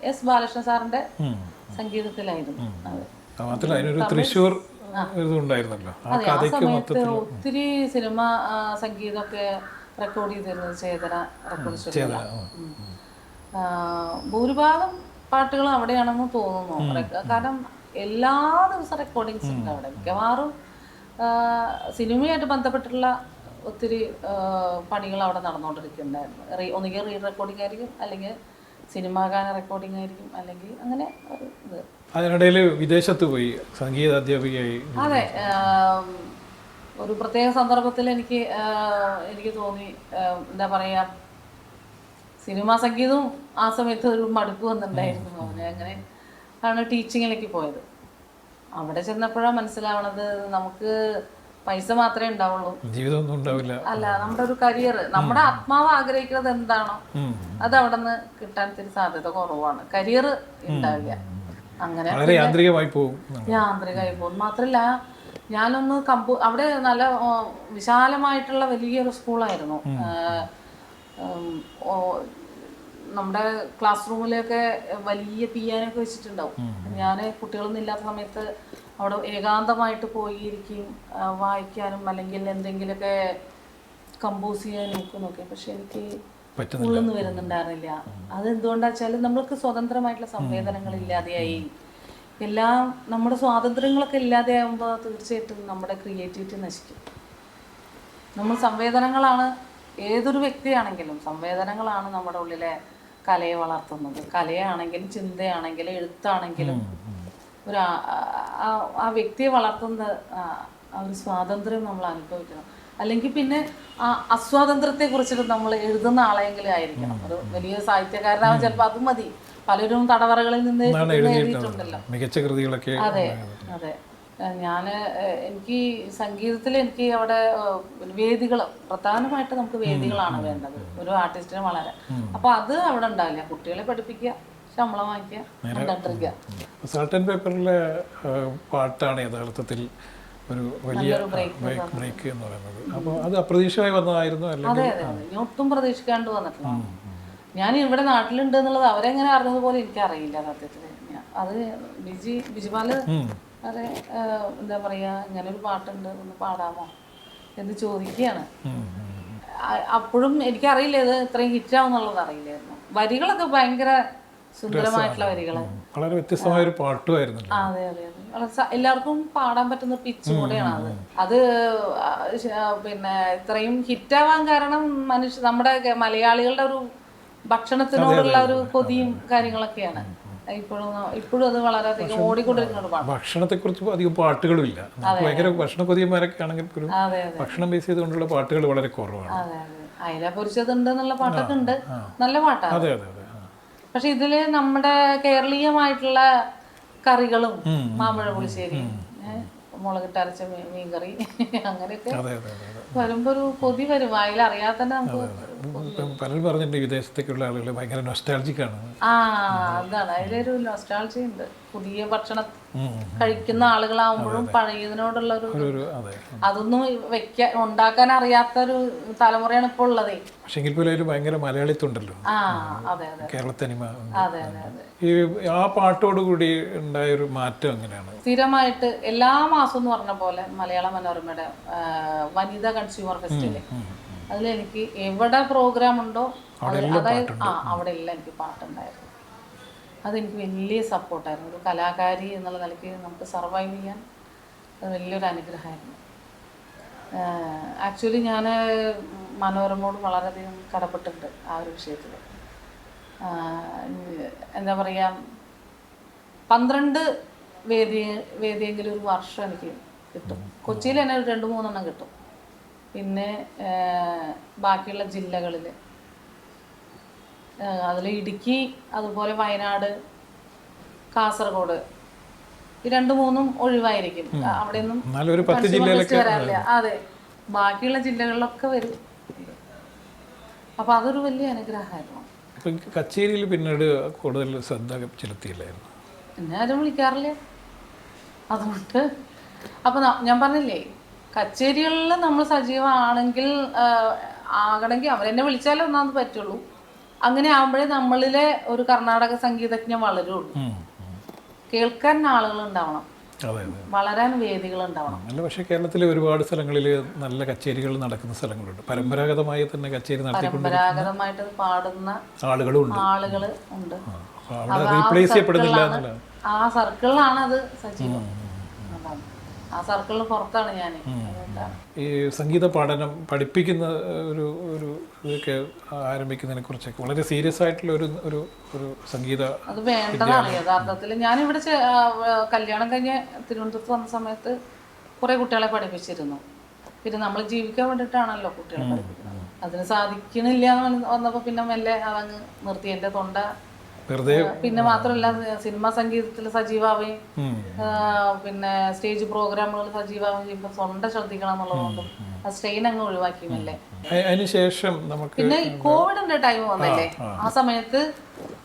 എസ് ബാലകൃഷ്ണ സാറിന്റെ സംഗീതത്തിലായിരുന്നു അത്. തൃശ്ശൂർ അതെ, ആ സമയത്ത് ഒത്തിരി സിനിമ സംഗീതമൊക്കെ റെക്കോർഡ് ചെയ്തിരുന്നത് ചേതന റെക്കോർഡ് സ്റ്റുഡിയോ. ഭൂരിഭാഗം പാട്ടുകളും അവിടെയാണെന്ന് തോന്നുന്നു. കാരണം എല്ലാ ദിവസവും റെക്കോർഡിങ്സ് ഉണ്ട് അവിടെ. മിക്കവാറും സിനിമയായിട്ട് ബന്ധപ്പെട്ടുള്ള ഒത്തിരി പണികൾ അവിടെ നടന്നുകൊണ്ടിരിക്കുന്നുണ്ടായിരുന്നു. ഒന്നുകിൽ റീ റെക്കോർഡിംഗ് ആയിരിക്കും, അല്ലെങ്കിൽ സിനിമാ ഗാന റെക്കോർഡിംഗ് ആയിരിക്കും, അല്ലെങ്കിൽ അങ്ങനെ ഒരു ഇത്. അതിനിടയിൽ വിദേശത്ത് പോയി സംഗീത അധ്യാപികയായി. അതെ, ഒരു പ്രത്യേക സന്ദർഭത്തിൽ എനിക്ക് തോന്നി, എന്താ പറയുക, സിനിമാ സംഗീതവും ആ സമയത്ത് ഒരു മടുപ്പ് വന്നിട്ടുണ്ടായിരുന്നു. അങ്ങനെ ആണ് ടീച്ചിങ്ങിലേക്ക് പോയത്. അവിടെ ചെന്നപ്പോഴാണ് മനസ്സിലാവണത് നമുക്ക് പൈസ മാത്രമേ ഉണ്ടാവുള്ളൂ, ജീവിതമൊന്നും ഉണ്ടാവില്ല. അല്ല, നമ്മുടെ ഒരു കരിയർ, നമ്മുടെ ആത്മാവ് ആഗ്രഹിക്കുന്നത് എന്താണോ അത് അവിടെ നിന്ന് കിട്ടാൻ ഇത്തിരി സാധ്യത കുറവാണ്. കരിയർ ഉണ്ടാവില്ല. അങ്ങനെ യാന്ത്രികമായി പോകും. മാത്രമല്ല, ഞാനൊന്ന് അവിടെ നല്ല വിശാലമായിട്ടുള്ള വലിയൊരു സ്കൂളായിരുന്നു. നമ്മുടെ ക്ലാസ് റൂമിലൊക്കെ വലിയ പിയാനൊക്കെ വെച്ചിട്ടുണ്ടാവും. ഞാൻ കുട്ടികളൊന്നും ഇല്ലാത്ത സമയത്ത് അവിടെ ഏകാന്തമായിട്ട് പോയിരിക്കും വായിക്കാനും അല്ലെങ്കിൽ എന്തെങ്കിലുമൊക്കെ കമ്പോസ് ചെയ്യാനും ഒക്കെ. പക്ഷെ എനിക്ക് ഉള്ളൊന്നും വരുന്നുണ്ടായിരുന്നില്ല. അതെന്തുകൊണ്ടാ വെച്ചാൽ നമ്മൾക്ക് സ്വതന്ത്രമായിട്ടുള്ള സംവേദനങ്ങൾ ഇല്ലാതെയായി. എല്ലാം നമ്മുടെ സ്വാതന്ത്ര്യങ്ങളൊക്കെ ഇല്ലാതെയാകുമ്പോൾ തീർച്ചയായിട്ടും നമ്മുടെ ക്രിയേറ്റിവിറ്റി നശിക്കും. നമ്മൾ സംവേദനങ്ങളാണ്, ഏതൊരു വ്യക്തിയാണെങ്കിലും സംവേദനങ്ങളാണ് നമ്മുടെ ഉള്ളിലെ കലയെ വളർത്തുന്നത്. കലയാണെങ്കിലും ചിന്തയാണെങ്കിലും എഴുത്താണെങ്കിലും ആ വ്യക്തിയെ വളർത്തുന്ന ആ ഒരു സ്വാതന്ത്ര്യം നമ്മൾ അനുഭവിക്കണം. അല്ലെങ്കിൽ പിന്നെ ആ അസ്വാതന്ത്ര്യത്തെ കുറിച്ചിട്ട് നമ്മൾ എഴുതുന്ന ആളെങ്കിലും ആയിരിക്കണം. ഒരു വലിയ സാഹിത്യകാരനാവാൻ ചിലപ്പോൾ അത് മതി. പലരും തടവറകളിൽ നിന്ന് എഴുതിയിട്ടുണ്ടല്ലോ മികച്ച കൃതികളൊക്കെ. അതെ അതെ. എനിക്ക് സംഗീതത്തിൽ എനിക്ക് അവിടെ വേദികൾ, പ്രധാനമായിട്ട് നമുക്ക് വേദികളാണ് വേണ്ടത് ഒരു ആർട്ടിസ്റ്റിന് വളരെ. അപ്പോൾ അത് അവിടെ ഉണ്ടാവില്ല. കുട്ടികളെ പഠിപ്പിക്കുക, ശമ്പളം വാങ്ങിക്കുക, കണ്ടിരിക്കുക. സാൾട്ട് ആൻഡ് പേപ്പറിലെ പാട്ടാണ് യഥാർത്ഥത്തിൽ ഒരു വലിയ ബ്രേക്ക് എന്ന് പറയുന്നത്. അപ്പോൾ അത് അപ്രതീക്ഷിതമായി വന്നതായിരുന്നു? അതെ അതെ അതെ, ഞാൻ ഒട്ടും പ്രതീക്ഷിക്കാണ്ട് വന്നിട്ടില്ല. ഞാൻ ഇവിടെ നാട്ടിലുണ്ട് എന്നുള്ളത് അവരെങ്ങനെ അറിഞ്ഞതുപോലെ എനിക്കറിയില്ല സത്യത്തിൽ. അത് ബിജുപാല് അതെ എന്താ പറയുക, ഇങ്ങനൊരു പാട്ടുണ്ട് ഒന്ന് പാടാമോ എന്ന് ചോദിക്കുകയാണ്. അപ്പോഴും എനിക്കറിയില്ല ഇത് ഇത്രയും ഹിറ്റാവും എന്നുള്ളത് അറിയില്ലായിരുന്നു. വരികളൊക്കെ ഭയങ്കര സുന്ദരമായിട്ടുള്ള വരികള്, വളരെ വ്യത്യസ്തമായ ഒരു പാട്ടുമായിരുന്നു. അതെ അതെ അതെ, എല്ലാവർക്കും പാടാൻ പറ്റുന്ന പിച്ച് കൂടെയാണ് അത്. പിന്നെ ഇത്രയും ഹിറ്റാവാൻ കാരണം നമ്മുടെ മലയാളികളുടെ ഒരു ഭക്ഷണത്തിനോടുള്ള ഒരു കൊതിയും കാര്യങ്ങളൊക്കെയാണ്. ഇപ്പോഴും അത് വളരെയധികം ഓടിക്കൊണ്ടിരിക്കുന്ന ഒരു പാട്ട്. ഭക്ഷണത്തെ കുറിച്ച് അധികം പാട്ടുകളും ഇല്ല. ഭയങ്കര ഭക്ഷണ കൊതിയന്മാരൊക്കെ ആണെങ്കിൽ ഭക്ഷണം ബേസ് ചെയ്തുകൊണ്ടുള്ള പാട്ടുകൾ വളരെ കുറവാണ്. അതെ അതെ, അയില പൊരിച്ചതുണ്ട് എന്നുള്ള പാട്ടൊക്കെ ഉണ്ട്, നല്ല പാട്ടാണ്. അതെ അതെ അതെ. പക്ഷെ ഇതില് നമ്മുടെ കേരളീയമായിട്ടുള്ള കറികളും മാമ്പഴ പുളിശ്ശേരി, മുളകിട്ടരച്ച മീൻകറി അങ്ങനെയൊക്കെ വരുമ്പോ ഒരു കൊതി വരും. അതിലറിയാതെ തന്നെ നമുക്ക്. പലരും പറഞ്ഞിട്ടുണ്ട് വിദേശത്തേക്കുള്ള ആളുകൾ ഭയങ്കര നൊസ്റ്റാൾജിക്കാണ്. അതാണ്, അതിലൊരു നൊസ്റ്റാൾജി ഉണ്ട്. പുതിയ ഭക്ഷണം കഴിക്കുന്ന ആളുകളാവുമ്പോഴും പഴയതിനോടുള്ള ഒരു അതൊന്നും ഉണ്ടാക്കാൻ അറിയാത്തൊരു തലമുറയാണ് ഇപ്പോൾ ഉള്ളതേ. പക്ഷെ എങ്കിൽ പോലും ഭയങ്കര മലയാളിത്തുണ്ടല്ലോ കേരളത്തനിമ. ഈ ആ പാട്ടോടുകൂടി ഉണ്ടായ ഒരു മാറ്റം എങ്ങനെയാണ്? സ്ഥിരമായിട്ട് എല്ലാ മാസവും എന്ന് പറഞ്ഞ പോലെ മലയാള മനോരമയുടെ വനിതാ കൺസ്യൂമർ ഫെസ്റ്റിവൽ, അതിലെനിക്ക് എവിടെ പ്രോഗ്രാം ഉണ്ടോ അതായത് അവിടെ എല്ലാം എനിക്ക് പാട്ടുണ്ടായിരുന്നു. അതെനിക്ക് വലിയ സപ്പോർട്ടായിരുന്നു. ഒരു കലാകാരി എന്നുള്ള നിലയ്ക്ക് നമുക്ക് സർവൈവ് ചെയ്യാൻ അത് വലിയൊരു അനുഗ്രഹമായിരുന്നു. ആക്ച്വലി ഞാൻ മനോരമയോട് വളരെയധികം കടപ്പെട്ടിട്ടുണ്ട് ആ ഒരു വിഷയത്തിൽ. എന്താ പറയുക, 12 വേദിയെങ്കിലും ഒരു വർഷം എനിക്ക് കിട്ടും. കൊച്ചിയിൽ തന്നെ ഒരു 2-3 കിട്ടും. പിന്നെ ബാക്കിയുള്ള ജില്ലകളിൽ, അതിൽ ഇടുക്കി, അതുപോലെ വയനാട്, കാസർഗോഡ്, ഈ 2-3 ഒഴിവായിരിക്കും. അവിടെ ഒന്നും വരാറില്ല. അതെ, ബാക്കിയുള്ള ജില്ലകളിലൊക്കെ വരും. അപ്പൊ അതൊരു വലിയ അനുഗ്രഹമായിരുന്നു. കച്ചേരിയിൽ പിന്നീട് കൂടുതൽ ശ്രദ്ധ ചെലുത്തിയില്ലായിരുന്നു? എന്നെ ആരും വിളിക്കാറില്ല. അതുകൊണ്ട് അപ്പൊ ഞാൻ പറഞ്ഞില്ലേ, കച്ചേരികളിൽ നമ്മൾ സജീവമാണെങ്കിൽ ആകണമെങ്കിൽ അവരെന്നെ വിളിച്ചാലേ ഒന്നാമത് പറ്റുള്ളൂ. അങ്ങനെ ആകുമ്പോഴേ നമ്മളിലെ ഒരു കർണാടക സംഗീതജ്ഞൻ വളരുള്ളൂ. കേൾക്കാൻ ആളുകൾ ഉണ്ടാവണം, വളരാൻ വേദികൾ ഉണ്ടാവണം. അല്ല, പക്ഷേ കേരളത്തിലെ ഒരുപാട് സ്ഥലങ്ങളിൽ നല്ല കച്ചേരികൾ നടക്കുന്ന സ്ഥലങ്ങളുണ്ട്. പരമ്പരാഗതമായി തന്നെ കച്ചേരി പരമ്പരാഗതമായിട്ട് പാടുന്ന ആളുകൾ ഉണ്ട്. ആ സർക്കിളിലാണ് അത് സജീവം. ആ സർക്കിളിന് പുറത്താണ് ഞാൻ. ഈ സംഗീത പഠനം പഠിപ്പിക്കുന്ന ഒരു ഇതൊക്കെ ആരംഭിക്കുന്നതിനെ കുറിച്ചൊക്കെ വളരെ സീരിയസ് ആയിട്ടുള്ള ഒരു സംഗീത അത് വേണ്ടതാണ് യഥാർത്ഥത്തിൽ. ഞാനിവിടെ കല്യാണം കഴിഞ്ഞ് തിരുവനന്തപുരത്ത് വന്ന സമയത്ത് കുറേ കുട്ടികളെ പഠിപ്പിച്ചിരുന്നു. പിന്നെ നമ്മൾ ജീവിക്കാൻ വേണ്ടിയിട്ടാണല്ലോ കുട്ടികളെ പഠിപ്പിക്കുന്നത്. അതിന് സാധിക്കണില്ല എന്ന് വന്നപ്പോൾ പിന്നെ മെല്ലെ അതങ്ങ് നിർത്തി. എൻ്റെ തൊണ്ട പിന്നെ മാത്രമല്ല സിനിമ സംഗീതത്തിൽ സജീവാവുകയും പിന്നെ സ്റ്റേജ് പ്രോഗ്രാമുകൾ സജീവാവുകയും ചെയ്യുമ്പോൾ തൊണ്ട ശ്രദ്ധിക്കണം എന്നുള്ളതുകൊണ്ടും ആ സ്ട്രെയിൻ അങ്ങ് ഒഴിവാക്കിയല്ലേ. അതിനുശേഷം പിന്നെ കോവിഡിന്റെ ടൈം വന്നല്ലേ, ആ സമയത്ത്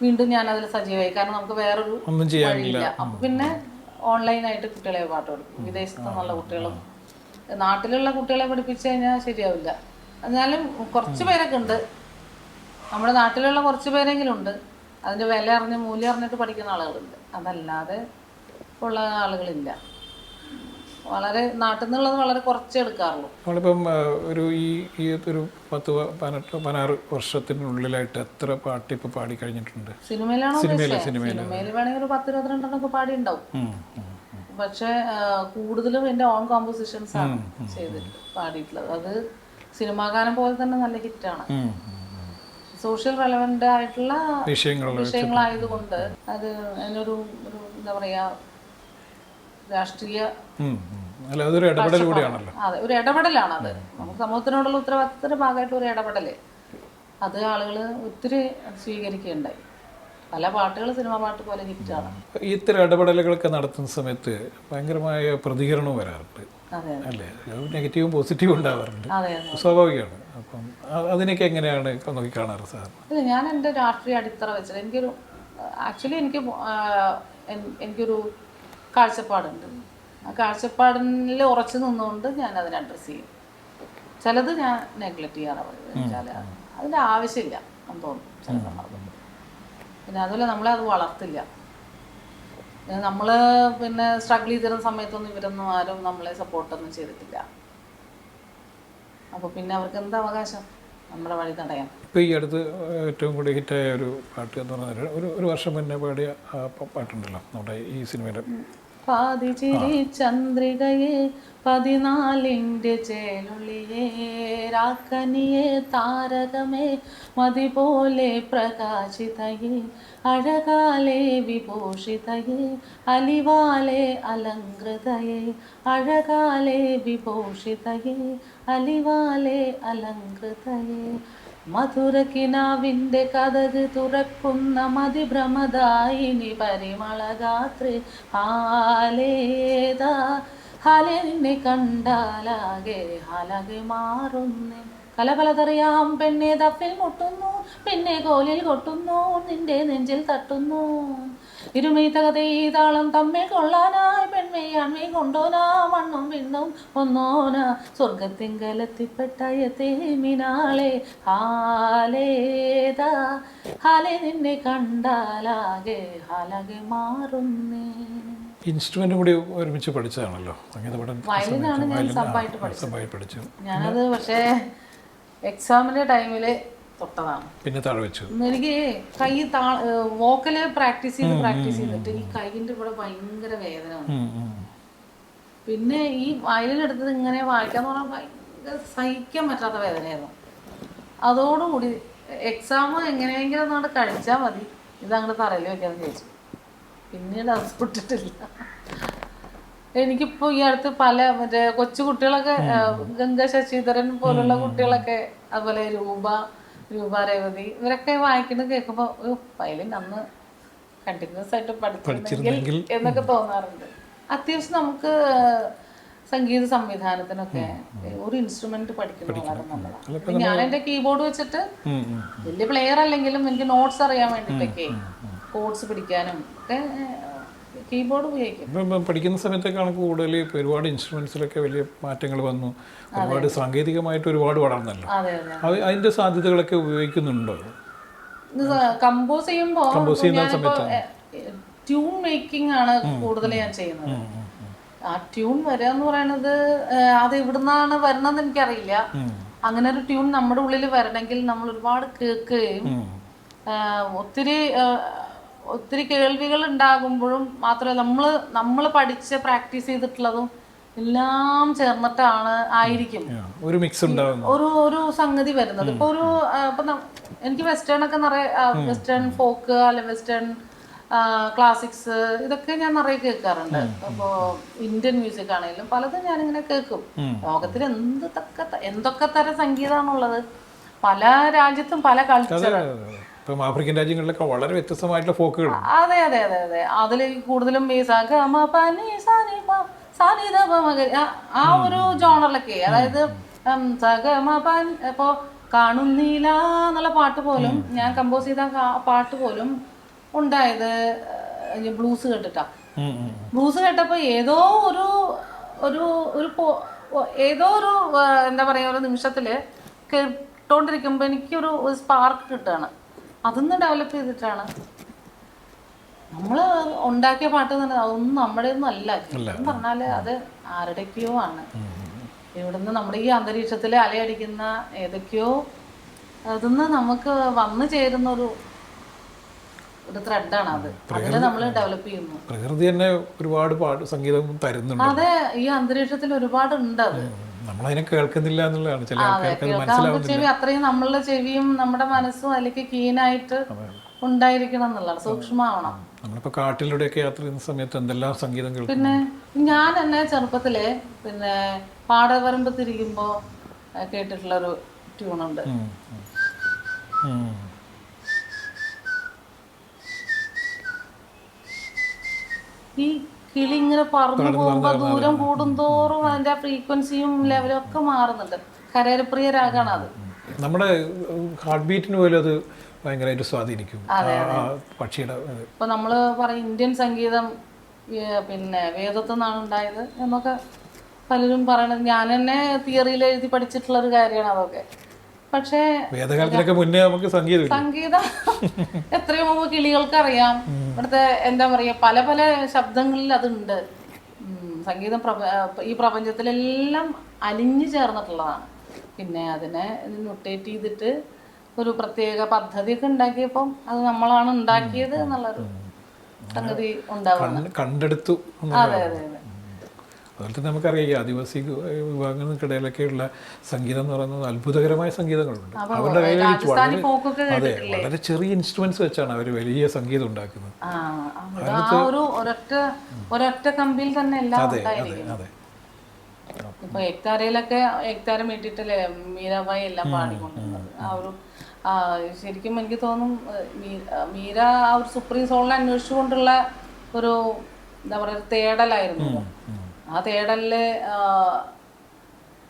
വീണ്ടും ഞാൻ അതിൽ സജീവമായി. കാരണം നമുക്ക് വേറൊരു വഴിയില്ല. അപ്പൊ പിന്നെ ഓൺലൈനായിട്ട് കുട്ടികളെ പാട്ട് പഠിക്കും. വിദേശത്തു നിന്നുള്ള കുട്ടികളും നാട്ടിലുള്ള കുട്ടികളെ പഠിപ്പിച്ചു കഴിഞ്ഞാൽ ശരിയാവില്ല. എന്നാലും കുറച്ച് പേരൊക്കെ ഉണ്ട്, നമ്മുടെ നാട്ടിലുള്ള കുറച്ച് പേരെങ്കിലും ഉണ്ട്. അതിൻ്റെ വില അറിഞ്ഞ് മൂല്യം അറിഞ്ഞിട്ട് പഠിക്കുന്ന ആളുകളുണ്ട്. അതല്ലാതെ ഉള്ള ആളുകളില്ല. വളരെ നാട്ടിൽ നിന്നുള്ളത് വളരെ കുറച്ചേ എടുക്കാറുള്ളൂ. നമ്മളിപ്പം ഈ ഒരു 10-16 വർഷത്തിനുള്ളിലായിട്ട് എത്ര പാട്ട് ഇപ്പം പാടി കഴിഞ്ഞിട്ടുണ്ട്? സിനിമയിൽ വേണമെങ്കിൽ ഒരു 10-22 പാടിയുണ്ടാവും. പക്ഷെ കൂടുതലും എൻ്റെ ഓൺ കോമ്പോസിഷൻസ് ആണ് ചെയ്തിട്ട് പാടിയിട്ടുള്ളത്. അത് സിനിമാ ഗാനം പോലെ തന്നെ നല്ല ഹിറ്റാണ്. സോഷ്യൽ റെലവൻ്റ് ആയിട്ടുള്ള വിഷയങ്ങളായതുകൊണ്ട് അത് അതിനൊരു എന്താ പറയുക, രാഷ്ട്രീയ അതൊരു ഇടപെടൽ കൂടിയാണല്ലോ. അതെ, ഒരു ഇടപെടലാണ് അത്. സമൂഹത്തിനോടുള്ള ഉത്തരവാദിത്തത്തിൻ്റെ ഭാഗമായിട്ട് ഒരു ഇടപെടൽ അത് ആളുകൾ ഒത്തിരി സ്വീകരിക്കുകയുണ്ടായി. പല പാട്ടുകൾ സിനിമാ പാട്ട് പോലെ ഹിറ്റാണ്. ഇത്തരം ഇടപെടലുകളൊക്കെ നടത്തുന്ന സമയത്ത് ഭയങ്കരമായ പ്രതികരണവും വരാറുണ്ട് അതെ അല്ലേ? നെഗറ്റീവും പോസിറ്റീവും ഉണ്ടാവാറുണ്ട്, അതെ സ്വാഭാവികമാണ്. അപ്പം അതിനൊക്കെ എങ്ങനെയാണ് നോക്കി കാണാറ് സാറിന്? അല്ല, ഞാൻ എൻ്റെ രാഷ്ട്രീയ അടിത്തറ വെച്ചത് ആക്ച്വലി എനിക്കൊരു കാഴ്ചപ്പാടുണ്ട്. ആ കാഴ്ചപ്പാടിൽ ഉറച്ചു നിന്നുകൊണ്ട് ഞാൻ അതിനെ അഡ്രസ്സ് ചെയ്യും. ചിലത് ഞാൻ നെഗ്ലക്റ്റ് ചെയ്യാറാണ് പറയുന്നത്. വെച്ചാൽ അതിൻ്റെ ആവശ്യമില്ല എന്ന് തോന്നും ചില സന്ദർഭത്തിൽ. പിന്നെ അതുപോലെ നമ്മളെ അത് വളർത്തില്ല. നമ്മൾ പിന്നെ സ്ട്രഗിൾ ചെയ്തിരുന്ന സമയത്തൊന്നും ഇവരൊന്നും ആരും നമ്മളെ സപ്പോർട്ടൊന്നും ചെയ്തിട്ടില്ല. അപ്പോൾ പിന്നെ അവർക്ക് എന്താ അവകാശം നമ്മുടെ വഴി തടയാൻ? ഇപ്പോൾ ഈ അടുത്ത് ഏറ്റവും കൂടുതൽ ഹിറ്റായ ഒരു പാട്ട് എന്ന് പറഞ്ഞാൽ ഒരു വർഷം മുന്നേ പാടിയ പാട്ടുണ്ടല്ലോ നമ്മുടെ ഈ സിനിമയുടെ പാതിചിരി ചന്ദ്രികയെ 14 ചേലുള്ളിയേ രാക്കനിയെ താരകമേ മതി പോലെ പ്രകാശിതയേ അഴകാലേ വിഭൂഷിതയേ അലിവാലേ അലങ്കൃതയേ അഴകാലേ വിഭൂഷിതയേ അലിവാലേ അലങ്കൃതയേ മധുരക്കിനാവിൻ്റെ കഥക് തുറക്കുന്ന മതിഭ്രമദായിനി പരിമളഗാത്രി ഹാലേതാ ഹാലെ നിന്നെ കണ്ടാലാകെ ഹാലാകെ മാറുന്നേ കലപലതറിയാം പെണ്ണെ തപ്പിൽ മുട്ടുന്നു പിന്നെ കോലിൽ കൊട്ടുന്നു നിന്റെ നെഞ്ചിൽ തട്ടുന്നു ഇരുമൈ തകതേ താളം തമ്മിൽ കൊള്ളാനായി പെൺമയാൺമേ കൊണ്ടോനാ മണ്ണും പിണ്ണും ഒന്നോന സ്വർഗത്തിങ്കലെത്തിപ്പെട്ടയത്തേ മിനാളെ ഹാലേതാ ഹാലെ നിന്നെ കണ്ടാലാകെ ഹാലാകെ മാറുന്നേ. ഇൻസ്ട്രുമെന്റും കൂടി ഒരുമിച്ച് പഠിച്ചതാണല്ലോ സംഗീത പഠനം? വയലിനാണ് ഞാൻ സബ്ബായിട്ട് പഠിച്ചു. ഞാനത് പക്ഷേ എക്സാമിൻ്റെ ടൈമിൽ തൊട്ടതാണ്. പിന്നെ താഴെ വെച്ചു. എനിക്ക് കൈ വോക്കല് പ്രാക്ടീസ് ചെയ്തിട്ട് ഈ കൈയിൻ്റെ ഇവിടെ ഭയങ്കര വേദന. പിന്നെ ഈ വയലിനെടുത്തത് ഇങ്ങനെ വായിക്കാന്ന് പറഞ്ഞാൽ ഭയങ്കര സഹിക്കാൻ പറ്റാത്ത വേദനയായിരുന്നു. അതോടുകൂടി എക്സാം എങ്ങനെയെങ്കിലും ഒന്നുകൊണ്ട് കഴിച്ചാൽ മതി, ഇതങ്ങോട്ട് തറയിൽ വെക്കാമെന്ന് ചോദിച്ചു. പിന്നീട് അത് വിട്ടിട്ടില്ല. എനിക്കിപ്പോൾ ഈ അടുത്ത് പല മറ്റേ കൊച്ചു കുട്ടികളൊക്കെ ഗംഗ ശശിധരൻ പോലുള്ള കുട്ടികളൊക്കെ അതുപോലെ രൂപ രേവതി ഇവരൊക്കെ വായിക്കുന്നത് കേൾക്കുമ്പോൾ വയലിൻ അന്ന് കണ്ടിന്യൂസ് ആയിട്ട് പഠിച്ചിരുന്നെങ്കിൽ എന്നൊക്കെ തോന്നാറുണ്ട്. അത്യാവശ്യം നമുക്ക് സംഗീത സംവിധാനത്തിനൊക്കെ ഒരു ഇൻസ്ട്രുമെന്റ് പഠിക്കുന്നത് വളരെ നല്ലതാണ്. ഞാൻ എൻ്റെ കീബോർഡ് വെച്ചിട്ട് വലിയ പ്ലെയർ അല്ലെങ്കിലും എനിക്ക് നോട്ട്സ് അറിയാൻ വേണ്ടിയിട്ടൊക്കെ കോഡ്സ് പിടിക്കാനും ഒക്കെ കീബോർഡ് ഉപയോഗിക്കും. പഠിക്കുന്ന സമയത്തൊക്കെയാണ് കൂടുതൽ ഒരുപാട് ഇൻസ്ട്രുമെന്റ്സിലൊക്കെ വലിയ മാറ്റങ്ങൾ വന്നു, ഒരുപാട് സാങ്കേതികമായിട്ട് ഒരുപാട് വളർന്നല്ലോ. അതിന്റെ സാധ്യതകളൊക്കെ ഉപയോഗിക്കുന്നുണ്ടോ? കമ്പോസ് ചെയ്യുമ്പോൾ ട്യൂൺ മേക്കിംഗ് ആണ് കൂടുതൽ ഞാൻ ചെയ്യുന്നത്. ആ ട്യൂൺ വരിക എന്ന് പറയുന്നത് അത് എവിടുന്നാണ് വരണമെന്ന് എനിക്കറിയില്ല. അങ്ങനെ ഒരു ട്യൂൺ നമ്മുടെ ഉള്ളിൽ വരണമെങ്കിൽ നമ്മൾ ഒരുപാട് കേൾക്കുകയും ഒത്തിരി കേൾവികൾ ഉണ്ടാകുമ്പോഴും മാത്രമല്ല നമ്മൾ പഠിച്ച് പ്രാക്ടീസ് ചെയ്തിട്ടുള്ളതും എല്ലാം ചേർന്നിട്ടാണ് ആയിരിക്കും ഒരു മിക്സ് ഒരു സംഗതി വരുന്നത്. ഇപ്പൊ എനിക്ക് വെസ്റ്റേൺ ഒക്കെ നിറയെ വെസ്റ്റേൺ ഫോക്ക് അല്ലെ വെസ്റ്റേൺ ക്ലാസിക്സ് ഇതൊക്കെ ഞാൻ നിറയെ കേൾക്കാറുണ്ട്. അപ്പോൾ ഇന്ത്യൻ മ്യൂസിക് ആണെങ്കിലും പലതും ഞാനിങ്ങനെ കേൾക്കും. ലോകത്തിൽ എന്തൊക്കെ തരം സംഗീതമാണുള്ളത്, പല രാജ്യത്തും പല കൾച്ചർ. ആഫ്രിക്കൻ രാജ്യങ്ങളിലൊക്കെ വളരെ വ്യത്യസ്തമായിട്ടുള്ള ഫോക്കുകൾ. അതെ അതെ അതെ അതെ അതിൽ കൂടുതലും ആ ഒരു ജോണറിലൊക്കെ, അതായത് ഇപ്പോ കാണുന്നില്ല എന്നുള്ള പാട്ട് പോലും ഞാൻ കമ്പോസ് ചെയ്ത പാട്ട് പോലും ഉണ്ടായത് ബ്ലൂസ് കേട്ടിട്ടാ. ബ്ലൂസ് കേട്ടപ്പോ ഏതോ ഒരു എന്താ പറയാ ഒരു നിമിഷത്തില് കേട്ടോണ്ടിരിക്കുമ്പോ എനിക്കൊരു സ്പാർക്ക് കിട്ടുകയാണ്. അതൊന്ന് ഡെവലപ്പ് ചെയ്തിട്ടാണ് നമ്മൾ ഉണ്ടാക്കിയ പാട്ട് തന്നെ. അതൊന്നും നമ്മുടെ ഒന്നും അല്ല. എന്ന് പറഞ്ഞാല് അത് ആരുടെയൊക്കെയോ ആണ്. ഇവിടുന്ന് നമ്മുടെ ഈ അന്തരീക്ഷത്തിൽ അലയടിക്കുന്ന ഏതൊക്കെയോ അതൊന്ന് നമുക്ക് വന്നു ചേരുന്ന ഒരു ത്രെഡാണ് അത്. അതിൽ നമ്മൾ ഡെവലപ്പ് ചെയ്യുന്നു. പ്രകൃതി തന്നെ ഒരുപാട് സംഗീതം തരുന്നുണ്ട്. അതെ, ഈ അന്തരീക്ഷത്തിൽ ഒരുപാട് ഉണ്ട്. അത് നമ്മളതിനെ കേൾക്കുന്നില്ല എന്നുള്ളതാണ്. ചില ചെവി അത്രയും നമ്മളുടെ ചെവിയും നമ്മുടെ മനസ്സും അതിലേക്ക് കീനായിട്ട് ഉണ്ടായിരിക്കണം എന്നുള്ളതാണ്, സൂക്ഷ്മമാവണം. നമ്മളിപ്പോ കാട്ടിലൂടെയൊക്കെ യാത്ര ചെയ്യുന്ന സമയത്ത് എന്തെല്ലാം സംഗീതം കേൾക്കും. പിന്നെ ഞാൻ എന്നെ ചെറുപ്പത്തില് പിന്നെ പാടവരമ്പ് തിരിക്കുമ്പോ കേട്ടിട്ടുള്ളൊരു ട്യൂണുണ്ട്. ഈ കിളി ഇങ്ങനെ പറന്നു പോകുമ്പോ ദൂരം കൂടുന്തോറും അതിന്റെ ഫ്രീക്വൻസിയും ലെവലും ഒക്കെ മാറുന്നുണ്ട്. കരേരപ്രിയ രാഗാണ് അത്. നമ്മുടെ ഹാർട്ട് ബീറ്റിന് പോലും അത് ഭയങ്കരമായിട്ട് സ്വാധീനിക്കും പക്ഷിയുടെ. ഇപ്പൊ നമ്മള് പറയും ഇന്ത്യൻ സംഗീതം പിന്നെ വേദത്തിൽ നിന്നാണ് ഉണ്ടായത് എന്നൊക്കെ പലരും പറയണത്. ഞാൻ തന്നെ തിയറിയിൽ എഴുതി പഠിച്ചിട്ടുള്ള ഒരു കാര്യമാണ് അതൊക്കെ. പക്ഷേ വേദകാലത്തിലൊക്കെ മുന്നേ നമുക്ക് സംഗീതം എത്രയോ മുമ്പ് കിളികൾക്ക് അറിയാം. ഇവിടുത്തെ എന്താ പറയാ പല പല ശബ്ദങ്ങളിൽ അതുണ്ട്. സംഗീതം ഈ പ്രപഞ്ചത്തിലെല്ലാം അലിഞ്ഞു ചേർന്നിട്ടുള്ളതാണ്. പിന്നെ അതിനെ നൊട്ടേറ്റ് ചെയ്തിട്ട് ഒരു പ്രത്യേക പദ്ധതിയൊക്കെ ഉണ്ടാക്കിയപ്പം അത് നമ്മളാണ് ഉണ്ടാക്കിയത് എന്നുള്ളൊരു സംഗതി ഉണ്ടാവുന്നത് കണ്ടെടുത്തു. അതെ അതെ അതെ. അതുപോലെ തന്നെ നമുക്കറിയാം ഈ ആദിവാസി വിഭാഗങ്ങൾക്കിടയിലൊക്കെയുള്ള സംഗീതം എന്ന് പറയുന്നത് അത്ഭുതകരമായ സംഗീതങ്ങളുണ്ട്. അവരുടെ കയ്യിൽ വളരെ ചെറിയ ഇൻസ്ട്രുമെന്റ്സ് വെച്ചാണ് അവർ വലിയ സംഗീതം ഉണ്ടാക്കുന്നത്. ഒരൊറ്റ കമ്പിയിൽ തന്നെ എല്ലാം ഉണ്ടായിരിക്കും. ഇപ്പൊ ഏക്താരയിലൊക്കെ ഏക്താരം ഇട്ടിട്ടല്ലേ മീരാബായി എല്ലാം പാടിക്കൊണ്ടിരുന്നത്. ആ ഒരു ശരിക്കും എനിക്ക് തോന്നും മീര ആ ഒരു സുപ്രീം സോളിനെ അന്വേഷിച്ചുകൊണ്ടുള്ള ഒരു എന്താ പറയുക തേടലായിരുന്നു. ആ തേടലില്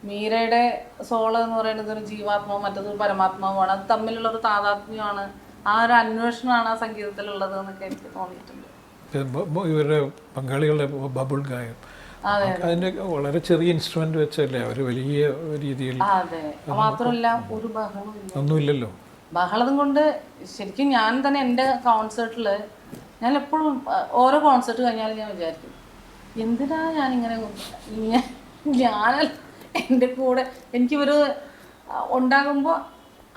മീരയുടെ സോള് എന്ന് പറയുന്നത് ഒരു ജീവാത്മാവും മറ്റൊരു പരമാത്മാവുമാണ്. അത് തമ്മിലുള്ള ഒരു താതാത്മ്യമാണ്. ആ ഒരു അന്വേഷണമാണ് ആ സംഗീതത്തിലുള്ളത് എന്നൊക്കെ എനിക്ക് തോന്നിയിട്ടുണ്ട്. ഇവരുടെ പങ്കാളികളുടെ ബബിൾ ഗായം അതിന്റെ വളരെ ചെറിയ ഇൻസ്ട്രുമെന്റ് വെച്ചല്ലേ അവര് വലിയ രീതിയിൽ. അതെ, മാത്രമല്ല ഒരു ബഹളം ഒന്നുമില്ലല്ലോ. ബഹളം കൊണ്ട് ശരിക്കും ഞാൻ തന്നെ എൻ്റെ കോൺസേർട്ടില് ഞാൻ എപ്പോഴും ഓരോ കോൺസേർട്ട് കഴിഞ്ഞാലും ഞാൻ വിചാരിക്കും എന്തിനാ ഞാനിങ്ങനെ ഞാൻ എൻ്റെ കൂടെ എനിക്കിവർ ഉണ്ടാകുമ്പോൾ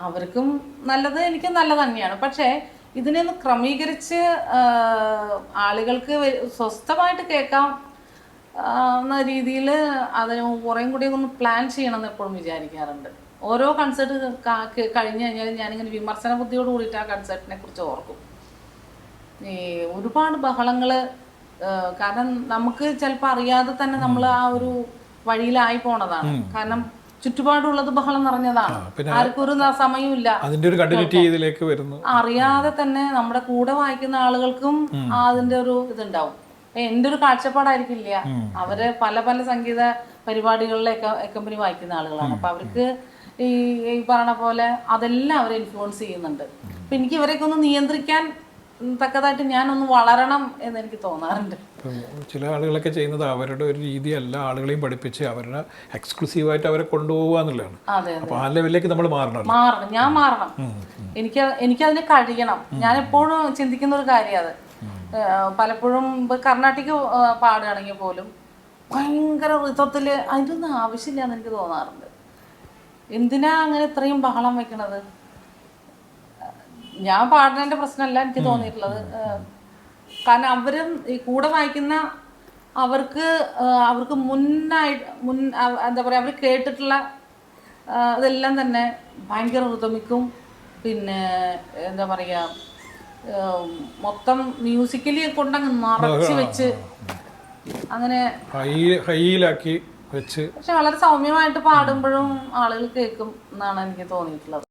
അവർക്കും നല്ലത് എനിക്കും നല്ലത് തന്നെയാണ്. പക്ഷേ ഇതിനെ ഒന്ന് ക്രമീകരിച്ച് ആളുകൾക്ക് സ്വസ്ഥമായിട്ട് കേൾക്കാം എന്ന രീതിയിൽ അതിന് കുറേയും കൂടി ഒന്ന് പ്ലാൻ ചെയ്യണമെന്ന് എപ്പോഴും വിചാരിക്കാറുണ്ട്. ഓരോ കൺസേർട്ട് കഴിഞ്ഞ് കഴിഞ്ഞാൽ ഞാനിങ്ങനെ വിമർശന ബുദ്ധിയോട് കൂടിയിട്ട് ആ കൺസേർട്ടിനെ കുറിച്ച് ഓർക്കും. ഈ ഒരുപാട് ബഹളങ്ങൾ കാരണം നമുക്ക് ചിലപ്പോൾ അറിയാതെ തന്നെ നമ്മൾ ആ ഒരു വഴിയിലായി പോണതാണ്. കാരണം ചുറ്റുപാടുള്ളത് ബഹളം നിറഞ്ഞതാണ്. ആർക്കും ഒരു സമയമില്ല. അതിന്റെ ഒരു കണ്ടിന്യൂറ്റി ഇതിലേക്ക് വരുന്നു. അറിയാതെ തന്നെ നമ്മുടെ കൂടെ വായിക്കുന്ന ആളുകൾക്കും അതിന്റെ ഒരു ഇതുണ്ടാവും. എൻ്റെ ഒരു കാഴ്ചപ്പാടായിരിക്കില്ല. അവര് പല പല സംഗീത പരിപാടികളിലൊക്കെ കമ്പനി വായിക്കുന്ന ആളുകളാണ്. അപ്പൊ അവർക്ക് ഈ പറഞ്ഞ പോലെ അതെല്ലാം അവരെ ഇൻഫ്ലുവൻസ് ചെയ്യുന്നുണ്ട്. അപ്പൊ എനിക്ക് ഇവരെയൊക്കെ ഒന്ന് നിയന്ത്രിക്കാൻ തക്കതായിട്ട് ഞാനൊന്ന് വളരണം എന്ന് എനിക്ക് തോന്നാറുണ്ട്. ചില ആളുകളൊക്കെ ചെയ്യുന്നത് അവരുടെ ഒരു രീതിയല്ല ആളുകളെയും പഠിപ്പിച്ച് അവരുടെ എക്സ്ക്ലൂസീവായിട്ട് അവരെ കൊണ്ടുപോകുക എന്നുള്ളതാണ്. അപ്പൊ ആ ലെവലിലേക്ക് നമ്മൾ മാറണം. ഞാൻ മാറണം. എനിക്കതിന് കഴിയണം. ഞാൻ എപ്പോഴും ചിന്തിക്കുന്ന ഒരു കാര്യം അത്. പലപ്പോഴും കർണാട്ടിക് പാടുകയാണെങ്കിൽ പോലും ഭയങ്കര ഋതത്തില് അതിൻ്റെ ഒന്നും ആവശ്യമില്ല എന്ന് എനിക്ക് തോന്നാറുണ്ട്. എന്തിനാ അങ്ങനെ ഇത്രയും ബഹളം വെക്കണത്? ഞാൻ പാടുന്നതിന്റെ പ്രശ്നമല്ല എനിക്ക് തോന്നിയിട്ടുള്ളത്. കാരണം അവരും ഈ കൂടെ വായിക്കുന്ന അവർക്ക് എന്താ പറയുക അവർ കേട്ടിട്ടുള്ള ഇതെല്ലാം തന്നെ ഭയങ്കര ഋതമിക്കും. പിന്നെ എന്താ പറയുക മൊത്തം മ്യൂസിക്കലി കൊണ്ടങ്ങ് നിറച്ച് വെച്ച് അങ്ങനെ ഹൈയിലാക്കി വെച്ച് പക്ഷെ വളരെ സൗമ്യമായിട്ട് പാടുമ്പോഴും ആളുകൾ കേൾക്കും എന്നാണ് എനിക്ക് തോന്നിയിട്ടുള്ളത്.